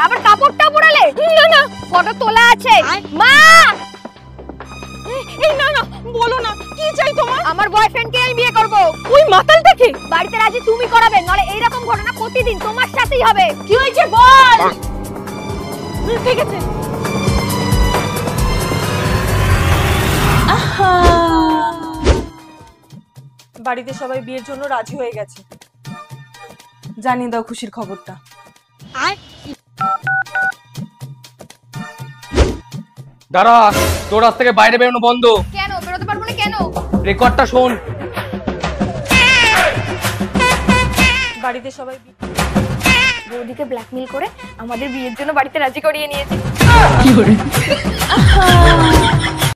আবার কাপড়টা পরালে? না না, ফটো তোলা আছে। মা, এই না না, বলো না, কি চাই তোমার? আমার বয়ফ্রেন্ডকে আমি বিয়ে করব। ওই মাতালটাকে? বাড়িতে রাজি তুমি করাবে, নলে এইরকম ঘটনা প্রতিদিন তোমার সাথেই হবে। কি হয়েছে বল। ঠিক আছে। বাড়িতে সবাই বিয়ের জন্য রাজি হয়ে গেছে, জানিয়ে দাও খুশির খবরটা। দাঁড়া, তোর আজ থেকে বাইরে বেরোনো বন্ধ। কেন বেরোতে পারবো না? কেন? রেকর্ডটা শোন। বাড়িতে সবাই বৌদিকে ব্ল্যাকমেল করে আমাদের বিয়ের জন্য বাড়িতে রাজি করিয়ে নিয়েছে। কি করে?